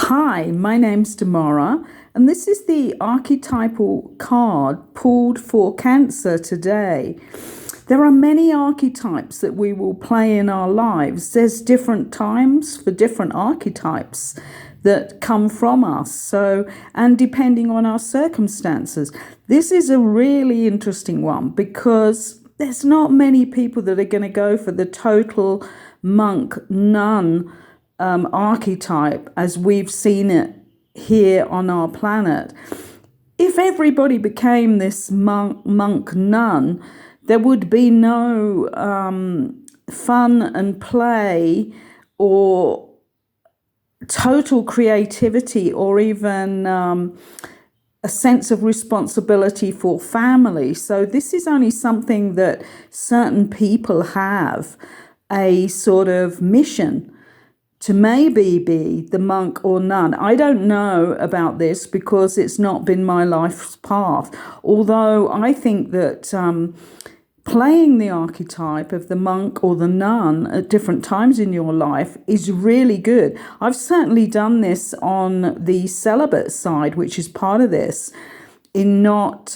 Hi, my name's Demara, and this is the archetypal card pulled for Cancer today. There are many archetypes that we will play in our lives. There's different times for different archetypes that come from us. And depending on our circumstances, this is a really interesting one because there's not many people that are going to go for the total monk nun archetype as we've seen it here on our planet. If everybody became this monk nun, there would be no fun and play or total creativity or even a sense of responsibility for family. So this is only something that certain people have a sort of mission to maybe be the monk or nun. I don't know about this because it's not been my life's path. Although I think that playing the archetype of the monk or the nun at different times in your life is really good. I've certainly done this on the celibate side, which is part of this, in not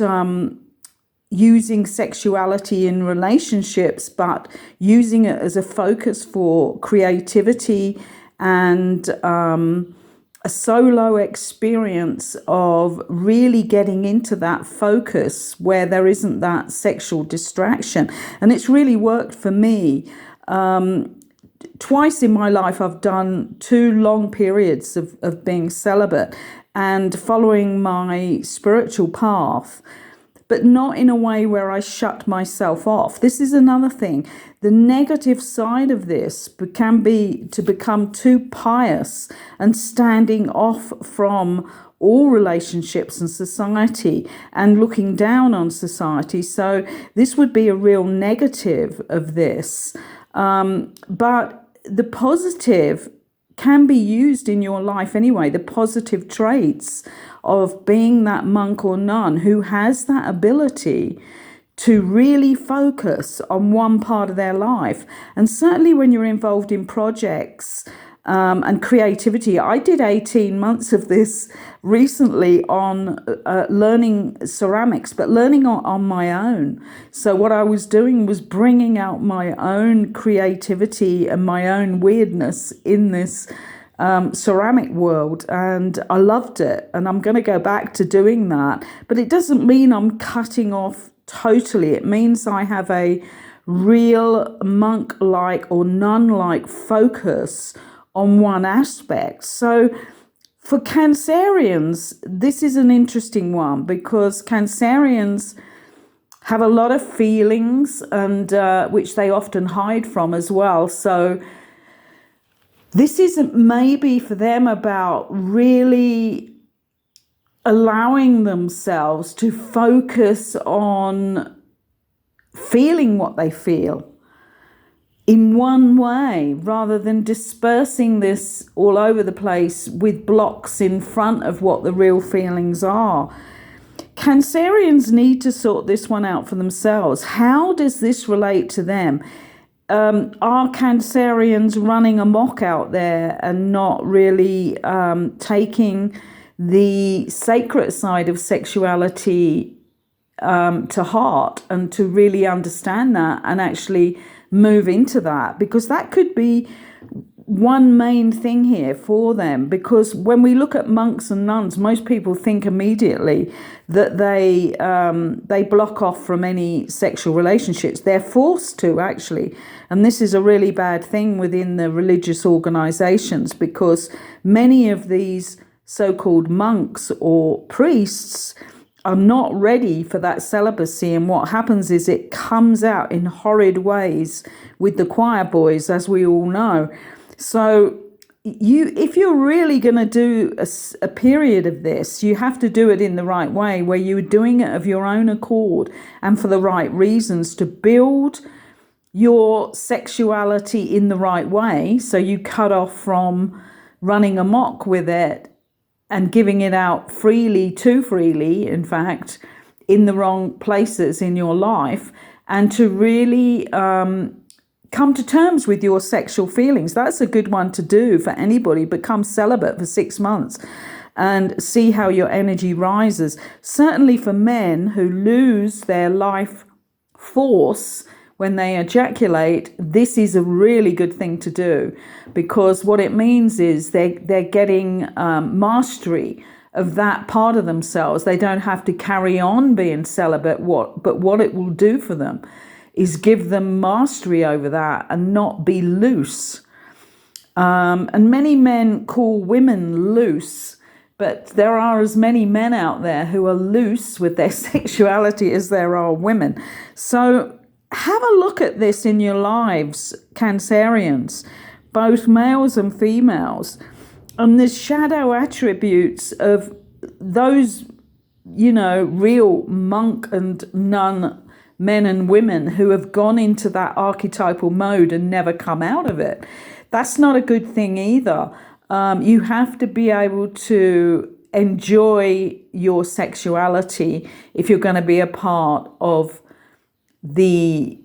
using sexuality in relationships, but using it as a focus for creativity and a solo experience of really getting into that focus where there isn't that sexual distraction. And it's really worked for me. Twice in my life, I've done 2 long periods of being celibate and following my spiritual path, but not in a way where I shut myself off. This is another thing. The negative side of this can be to become too pious and standing off from all relationships and society and looking down on society. So this would be a real negative of this. But the positive can be used in your life anyway, the positive traits of being that monk or nun who has that ability to really focus on one part of their life. And certainly when you're involved in projects and creativity, I did 18 months of this recently on learning ceramics, but learning on my own. So what I was doing was bringing out my own creativity and my own weirdness in this ceramic world, and I loved it, and I'm going to go back to doing that. But it doesn't mean I'm cutting off totally. It means I have a real monk-like or nun-like focus on one aspect. So for Cancerians, this is an interesting one because Cancerians have a lot of feelings and which they often hide from as well. So this isn't maybe for them about really allowing themselves to focus on feeling what they feel in one way rather than dispersing this all over the place with blocks in front of what the real feelings are. Cancerians need to sort this one out for themselves. How does this relate to them? Are Cancerians running amok out there and not really taking the sacred side of sexuality to heart and to really understand that and actually move into that? Because that could be one main thing here for them, because when we look at monks and nuns, most people think immediately that they block off from any sexual relationships. They're forced to, actually, and this is a really bad thing within the religious organizations, because many of these so-called monks or priests are not ready for that celibacy, and what happens is it comes out in horrid ways with the choir boys, as we all know. So if you're really going to do a period of this, you have to do it in the right way, where you're doing it of your own accord and for the right reasons, to build your sexuality in the right way. So you cut off from running amok with it and giving it out freely, too freely, in fact, in the wrong places in your life, and to really come to terms with your sexual feelings. That's a good one to do for anybody. Become celibate for 6 months and see how your energy rises. Certainly for men who lose their life force when they ejaculate, this is a really good thing to do, because what it means is they're getting mastery of that part of themselves. They don't have to carry on being celibate. But what it will do for them is give them mastery over that and not be loose. And many men call women loose, but there are as many men out there who are loose with their sexuality as there are women. So have a look at this in your lives, Cancerians, both males and females, and the shadow attributes of those, real monk and nun men and women who have gone into that archetypal mode and never come out of it. That's not a good thing either. You have to be able to enjoy your sexuality if you're going to be a part of the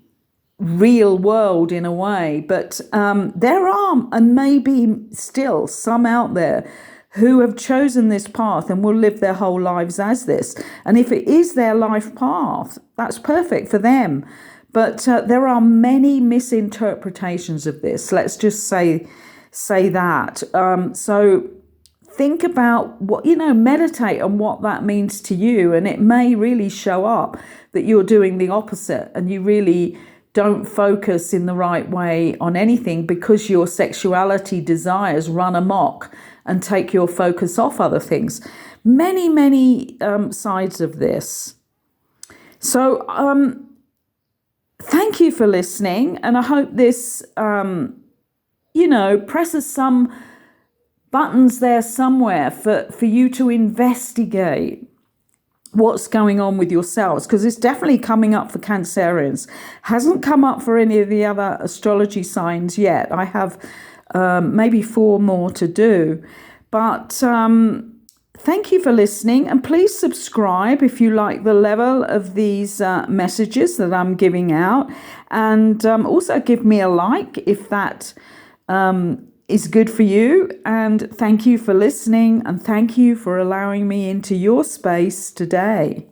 real world in a way. But there are, and maybe still, some out there who have chosen this path and will live their whole lives as this. And if it is their life path, that's perfect for them. But there are many misinterpretations of this. Let's just say that. So think about what, meditate on what that means to you. And it may really show up that you're doing the opposite and you really don't focus in the right way on anything because your sexuality desires run amok and take your focus off other things. Many sides of this. So thank you for listening. And I hope this, presses some buttons there somewhere for you to investigate what's going on with yourselves, because it's definitely coming up for Cancerians. Hasn't come up for any of the other astrology signs yet. I have maybe 4 more to do. But thank you for listening, and please subscribe if you like the level of these messages that I'm giving out, and also give me a like if that is good for you. And thank you for listening, and thank you for allowing me into your space today.